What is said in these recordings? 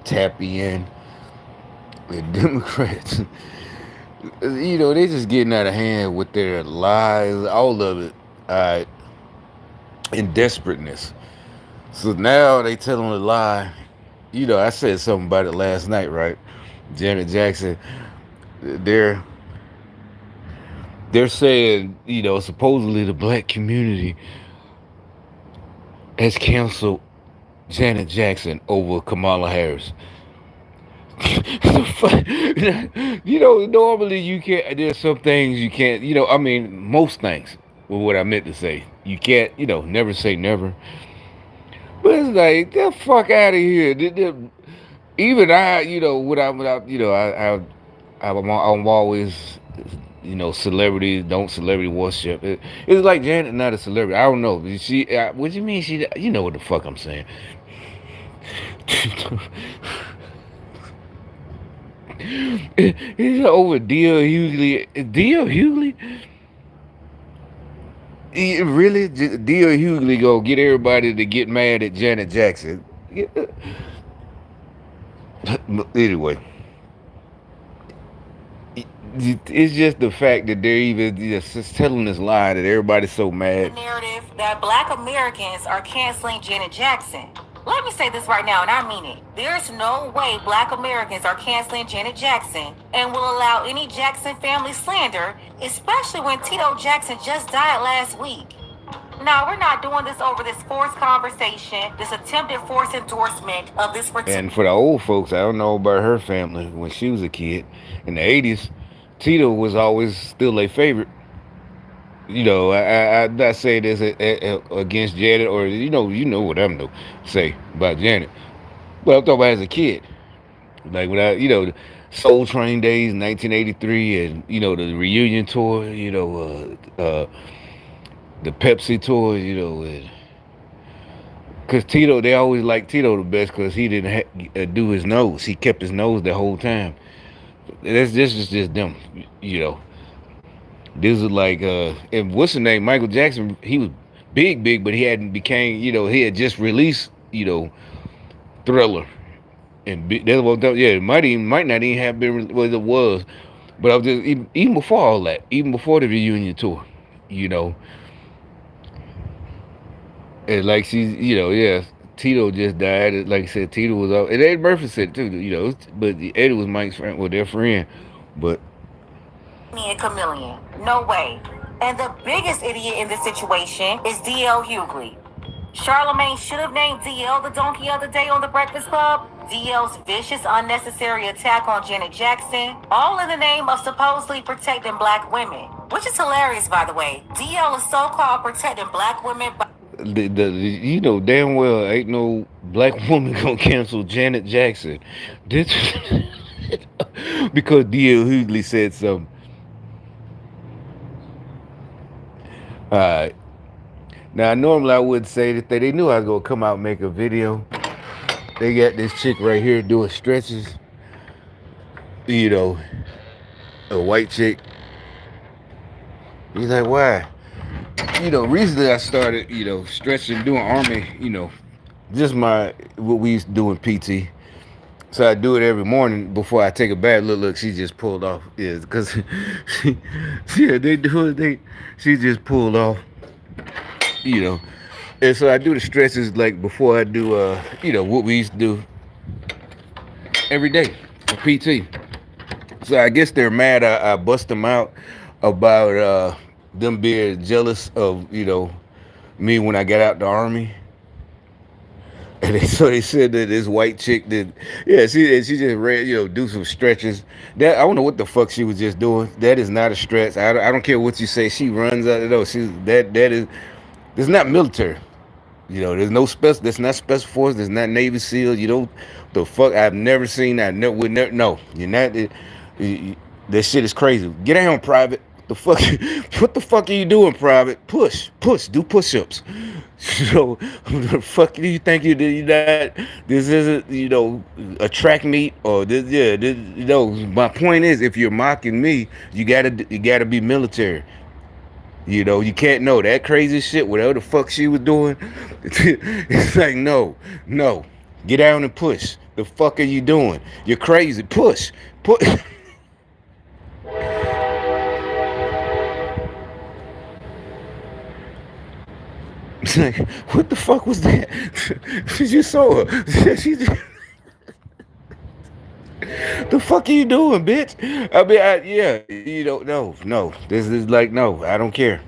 tap in. The Democrats, they just getting out of hand with their lies, all of it, uh, in desperateness. So now they telling a lie. I said something about it last night, right? Janet Jackson, they're they're saying, supposedly the black community has canceled Janet Jackson over Kamala Harris. Normally you can't. There's some things you can't. I mean, most things. Well, what I meant to say, you can't. Never say never. But it's like get the fuck out of here. Even I, without, I'm always, celebrity worship. It's like Janet not a celebrity. I don't know. She, what do you mean she? You know what the fuck I'm saying? It's over D.L. Hughley. D.L. Hughley? Really? D.L. Hughley go get everybody to get mad at Janet Jackson. Anyway, it's just the fact that they're even just telling this lie that everybody's so mad. The narrative that black Americans are canceling Janet Jackson. Let me say this right now, and I mean it. There's no way black Americans are canceling Janet Jackson and will allow any Jackson family slander, especially when Tito Jackson just died last week. Now, we're not doing this over this forced conversation, this attempted forced endorsement of this particular. And for the old folks, I don't know about her family when she was a kid. In the 80s, Tito was always still a favorite. I'm not saying this against Janet or you know what I'm gonna say about Janet, but I'm talking about as a kid, like when Soul Train days, 1983, and the reunion tour, the Pepsi tour, because Tito, they always liked Tito the best because he didn't do his nose. He kept his nose the whole time. This is just them, you know. This is like and what's the name? Michael Jackson. He was big, but he hadn't became. He had just released. Thriller, and that's what. Yeah, it might not even have been what it was, but I was just even before all that, even before the reunion tour, you know, and like she's, yeah. Tito just died. Like I said, Tito was up, and Eddie Murphy said too. But Eddie was Mike's friend, well, their friend, but Me and Chameleon. No way. And the biggest idiot in this situation is D.L. Hughley. Charlemagne should have named D.L. the donkey of the day on the Breakfast Club. D.L.'s vicious, unnecessary attack on Janet Jackson, all in the name of supposedly protecting black women. Which is hilarious, by the way. D.L. is so-called protecting black women by damn well ain't no black woman gonna cancel Janet Jackson. This because D.L. Hughley said something. All right. Now, normally I would say that they knew I was gonna come out and make a video. They got this chick right here doing stretches. You know, a white chick. He's like, why? Recently I started, stretching, doing army. Just what we used to do in PT. So I do it every morning before I take a bath. Look, she just pulled off. Yeah, because yeah, they do it. She just pulled off. You know, and so I do the stretches like before I do, what we used to do every day for PT. So I guess they're mad. I bust them out about them being jealous of me when I got out the army. And so they said that this white chick did, yeah, she just ran, do some stretches. That I don't know what the fuck she was just doing. That is not a stretch. I don't care what you say. She runs out of those. That is, it's not military. There's no special. That's not special force. There's not Navy SEAL. The fuck. I've never seen that. No, would never. No, you're not. That shit is crazy. Get out, private. The fuck. What the fuck are you doing, private? Push. Do push-ups. So, the fuck do you think you did? This isn't, a track meet or this. Yeah, My point is, if you're mocking me, you gotta be military. You can't know that crazy shit, whatever the fuck she was doing. It's like, no. Get down and push. The fuck are you doing? You're crazy. Push. Put. Like, what the fuck was that? She just saw her. She just, the fuck are you doing, bitch? I mean, yeah, you don't know. No, this is like, no, I don't care.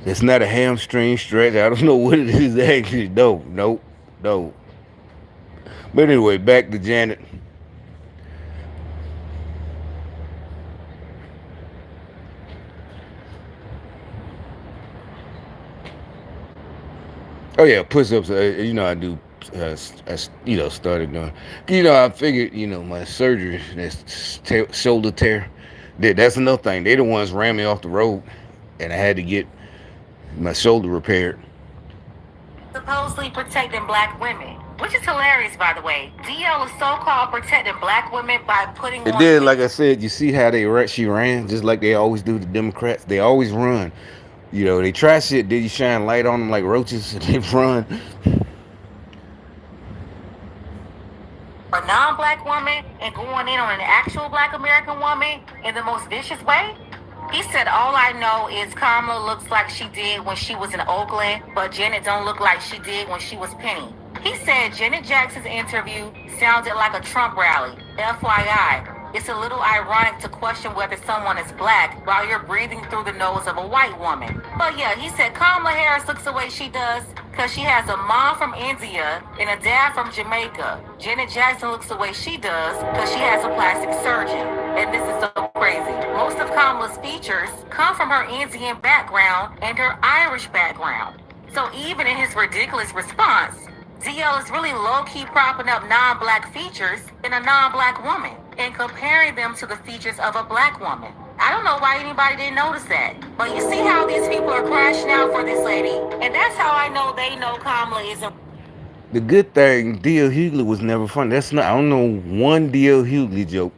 It's not a hamstring stretch. I don't know what it is actually. No, no, no. But anyway, back to Janet. Oh yeah, push-ups. I do. Started doing. I figured. My surgery, that's shoulder tear. That's another thing. They the ones ran me off the road, and I had to get my shoulder repaired. Supposedly protecting black women, which is hilarious, by the way. DL is so-called protecting black women by putting It on. did, like I said. You see how she ran, just like they always do. The Democrats, they always run. They try shit. Then you shine light on them like roaches, and they run. A non-black woman and going in on an actual black American woman in the most vicious way? He said, all I know is Kamala looks like she did when she was in Oakland, but Janet don't look like she did when she was Penny. He said Janet Jackson's interview sounded like a Trump rally. FYI, it's a little ironic to question whether someone is black while you're breathing through the nose of a white woman. But yeah, he said Kamala Harris looks the way she does because she has a mom from India and a dad from Jamaica. Janet Jackson looks the way she does because she has a plastic surgeon. And this is so crazy. Most of Kamala's features come from her Indian background and her Irish background. So even in his ridiculous response, DL is really low-key propping up non-black features in a non-black woman and comparing them to the features of a black woman. I don't know why anybody didn't notice that. But you see how these people are crashing out for this lady, and that's how I know they know Kamala isn't. The good thing, D.L. Hughley was never funny. I don't know one D.L. Hughley joke.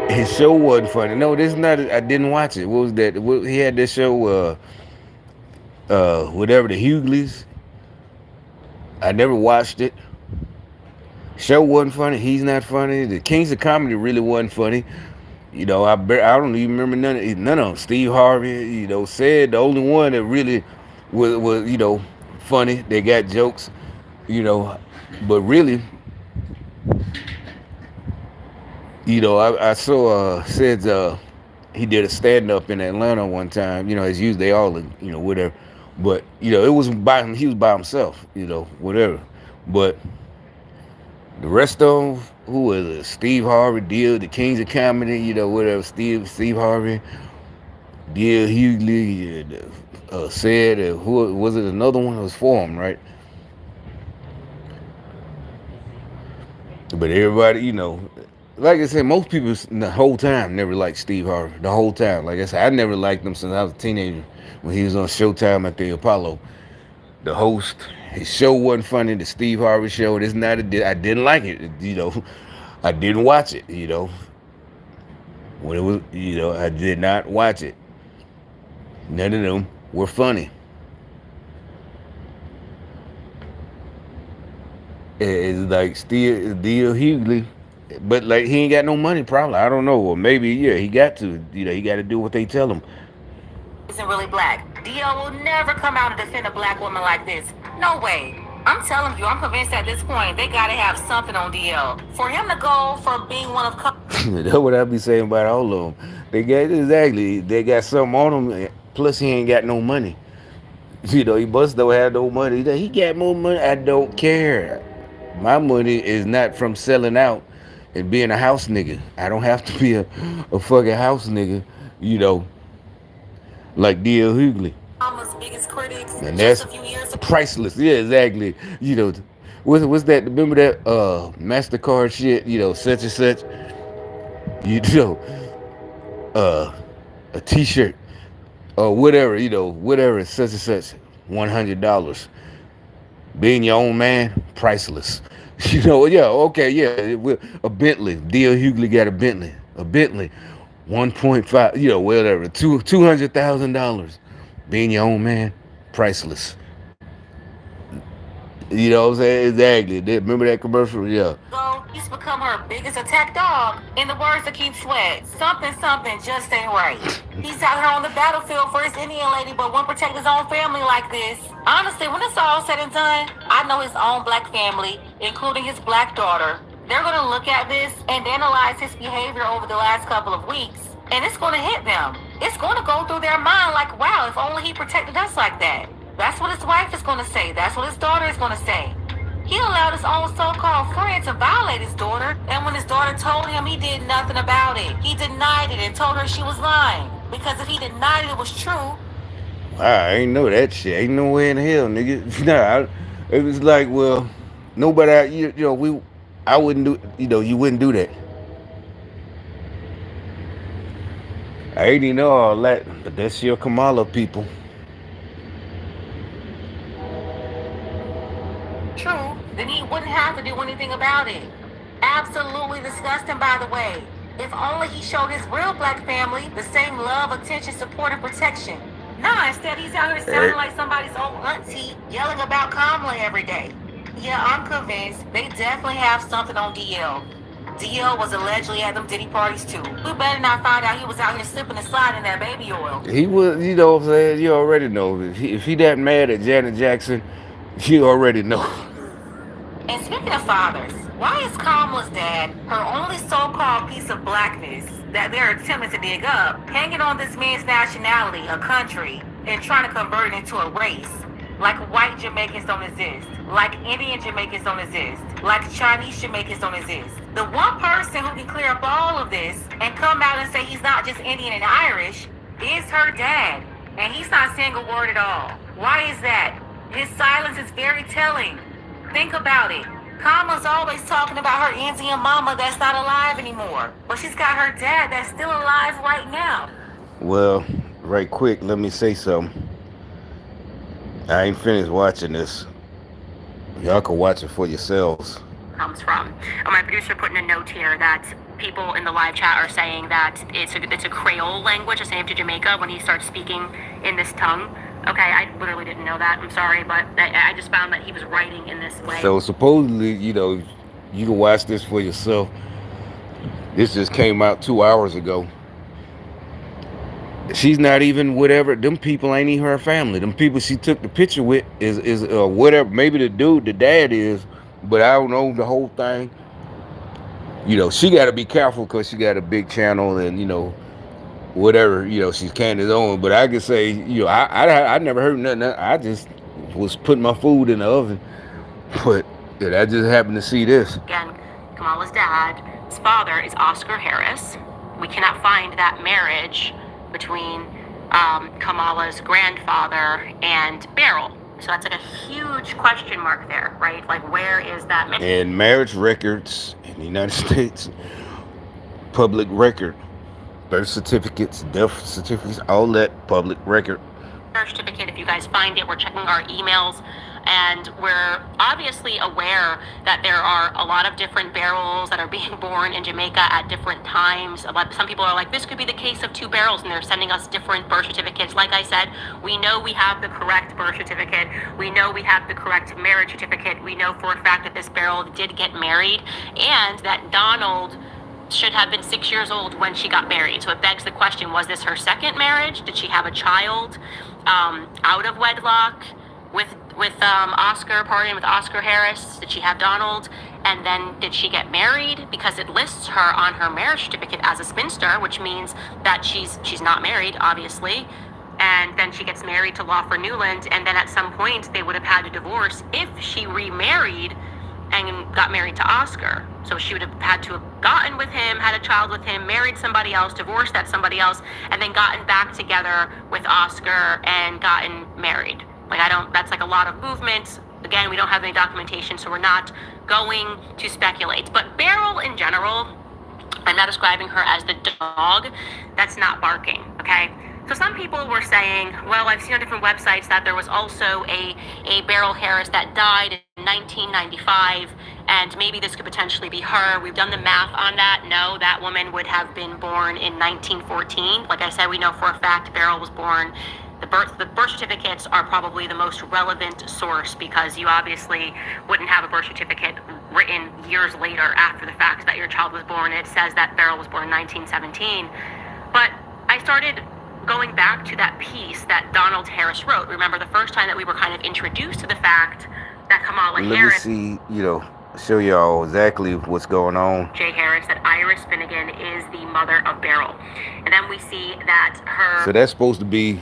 His show wasn't funny. No, this is not. I didn't watch it. What was that? He had this show, whatever, the Hughleys. I never watched it. Show wasn't funny. He's not funny. The Kings of Comedy really wasn't funny. I don't even remember none of them. Steve Harvey, said the only one that really was funny. They got jokes, but really, I saw said he did a stand up in Atlanta one time. As usual, they all whatever, but it was by him. He was by himself. Whatever, but the rest of them, who was it? Steve Harvey, D.L. the Kings of Comedy, whatever. Steve Harvey, D.L. Hughley, said, who was it? Another one that was for him, right? But everybody, like I said, most people the whole time never liked Steve Harvey. The whole time, like I said, I never liked him since I was a teenager when he was on Showtime at the Apollo. The host, his show wasn't funny. The Steve Harvey show, I didn't like it. I didn't watch it. When it was, I did not watch it. None of them were funny. It's like Steve D.L. Hughley, but like he ain't got no money. Probably, I don't know. Or maybe he got to. He got to do what they tell him. Isn't really black. DL will never come out and defend a black woman like this. No way. I'm telling you, I'm convinced at this point they gotta have something on DL. For him to go from being one of that's what I be saying about all of them. They got something on him. Plus, he ain't got no money. He must don't have no money. He got more money. I don't care. My money is not from selling out and being a house nigga. I don't have to be a fucking house nigga. Like D.L. Hughley. Obama's biggest critics. And that's priceless. Yeah, exactly. What's that? Remember that MasterCard shit? Such and such. A T-shirt or whatever. Whatever. Such and such. $100. Being your own man, priceless. You know, yeah, okay, yeah. A Bentley. D.L. Hughley got a Bentley. A Bentley. 1.5, whatever. $200,000. Being your own man, priceless. You know what I'm saying? Exactly. Remember that commercial? Yeah. So he's become her biggest attack dog. In the words of Keith Sweat, something just ain't right. He's out here on the battlefield for his Indian lady, but won't protect his own family like this. Honestly, when it's all said and done, I know his own black family, including his black daughter, they're gonna look at this and analyze his behavior over the last couple of weeks, and it's gonna hit them. It's gonna go through their mind like, wow, if only he protected us like that. That's what his wife is gonna say. That's what his daughter is gonna say. He allowed his own so-called friend to violate his daughter, and when his daughter told him, he did nothing about it. He denied it and told her she was lying. Because if he denied it was true... I ain't know that shit. Ain't no way in hell, nigga. Nah, it was like, well, nobody, I wouldn't do, you wouldn't do that. I ain't even know all that, but that's your Kamala people. True, then he wouldn't have to do anything about it. Absolutely disgusting, by the way. If only he showed his real black family the same love, attention, support, and protection. Nah, instead he's out here sounding like somebody's old auntie, yelling about Kamala every day. Yeah, I'm convinced they definitely have something on DL. DL was allegedly at them Diddy parties too. We better not find out he was out here slipping and sliding that baby oil. He was, you know what I'm saying? You already know. If he that mad at Janet Jackson, you already know. And speaking of fathers, why is Kamala's dad, her only so-called piece of blackness that they're attempting to dig up, hanging on this man's nationality, a country, and trying to convert it into a race? Like white Jamaicans don't exist. Like Indian Jamaicans don't exist. Like Chinese Jamaicans don't exist. The one person who can clear up all of this and come out and say he's not just Indian and Irish is her dad. And he's not saying a word at all. Why is that? His silence is very telling. Think about it. Kamala's always talking about her Indian mama that's not alive anymore. But she's got her dad that's still alive right now. Well, right quick, let me say something. I ain't finished watching this. Y'all can watch it for yourselves. Comes from. My producer put in a note here that people in the live chat are saying that it's a Creole language, a native to Jamaica, when he starts speaking in this tongue. Okay, I literally didn't know that. I'm sorry, but I just found that he was writing in this way. So supposedly, you can watch this for yourself. This just came out 2 hours ago. She's not even whatever. Them people ain't even her family. Them people she took the picture with is whatever. Maybe the dad is, but I don't know the whole thing. She got to be careful because she got a big channel and whatever. She's Candace Owens. But I could say, I never heard nothing. I just was putting my food in the oven, but I just happened to see this. Again, Kamala's dad's father is Oscar Harris. We cannot find that marriage between Kamala's grandfather and Beryl. So that's like a huge question mark there, right? Like, where is that marriage? And marriage records in the United States, public record. Birth certificates, death certificates, all that public record. Birth certificate, if you guys find it, we're checking our emails. And we're obviously aware that there are a lot of different Beryls that are being born in Jamaica at different times. Some people are like, this could be the case of two Beryls, and they're sending us different birth certificates. Like I said, we know we have the correct birth certificate. We know we have the correct marriage certificate. We know for a fact that this Beryl did get married, and that Donald should have been 6 years old when she got married. So it begs the question, was this her second marriage? Did she have a child out of wedlock with Oscar, partying with Oscar Harris? Did she have Donald? And then did she get married? Because it lists her on her marriage certificate as a spinster, which means that she's not married, obviously. And then she gets married to Lawford Newland, and then at some point they would have had to divorce if she remarried and got married to Oscar. So she would have had to have gotten with him, had a child with him, married somebody else, divorced that somebody else, and then gotten back together with Oscar and gotten married. That's like a lot of movement. Again, we don't have any documentation, so we're not going to speculate. But Beryl in general, I'm not describing her as the dog that's not barking, okay? So some people were saying, well, I've seen on different websites that there was also a Beryl Harris that died in 1995, and maybe this could potentially be her. We've done the math on that. No, that woman would have been born in 1914. Like I said, we know for a fact Beryl was born. The birth certificates are probably the most relevant source, because you obviously wouldn't have a birth certificate written years later after the fact that your child was born. It says that Beryl was born in 1917. But I started going back to that piece that Donald Harris wrote. Remember the first time that we were kind of introduced to the fact that Kamala Harris... Let me see, show y'all exactly what's going on. Jay Harris, that Iris Finnegan is the mother of Beryl. And then we see that her... So that's supposed to be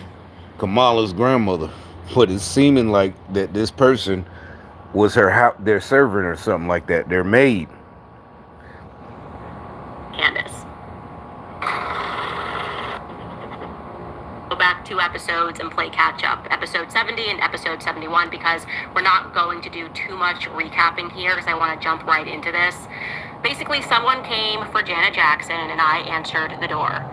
Kamala's grandmother. But it's seeming like that this person was their servant or something like that. Their maid. Candace. Go back 2 episodes and play catch up, episode 70 and episode 71, because we're not going to do too much recapping here because I want to jump right into this. Basically, someone came for Janet Jackson and I answered the door.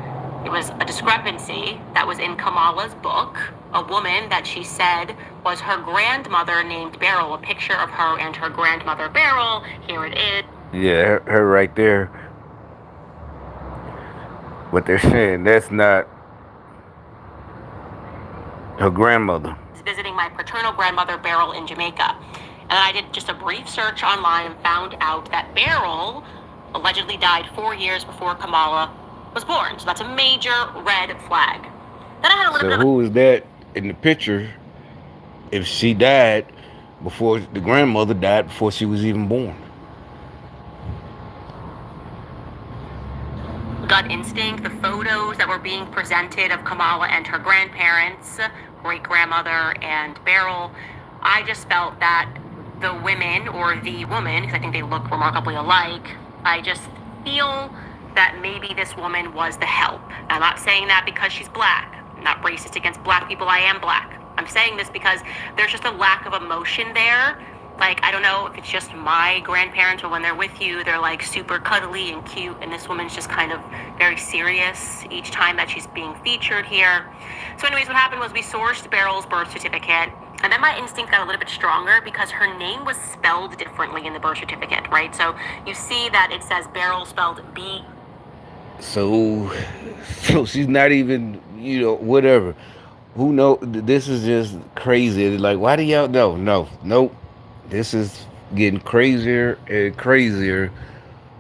It was a discrepancy that was in Kamala's book, a woman that she said was her grandmother named Beryl, a picture of her and her grandmother Beryl. Here it is. Yeah, her right there. But they're saying that's not her grandmother. Visiting my paternal grandmother Beryl in Jamaica. And I did just a brief search online and found out that Beryl allegedly died 4 years before Kamala was born. So that's a major red flag. Then I had a little bit of... who is that in the picture if she died before the grandmother died before she was even born? Gut instinct, the photos that were being presented of Kamala and her grandparents, great-grandmother and Beryl, I just felt that the women, or the woman, because I think they look remarkably alike, I just feel that maybe this woman was the help. I'm not saying that because she's black. I'm not racist against black people. I am black. I'm saying this because there's just a lack of emotion there. Like, I don't know if it's just my grandparents, or when they're with you, they're like super cuddly and cute, and this woman's just kind of very serious each time that she's being featured here. So anyways, what happened was we sourced Beryl's birth certificate, and then my instinct got a little bit stronger because her name was spelled differently in the birth certificate, right? So you see that it says Beryl spelled B. So she's not even, whatever. Who knows? This is just crazy. Like, why do y'all know? Nope. This is getting crazier and crazier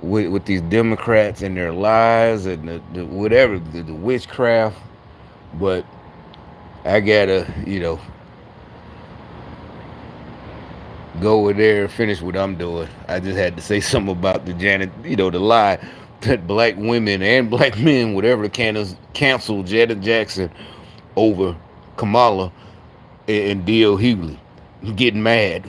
with these Democrats and their lies and the whatever, the witchcraft. But I gotta, go over there and finish what I'm doing. I just had to say something about the Janet, the lie that black women and black men, whatever, canceled Janet Jackson over Kamala and D.L. Hughley. Getting mad.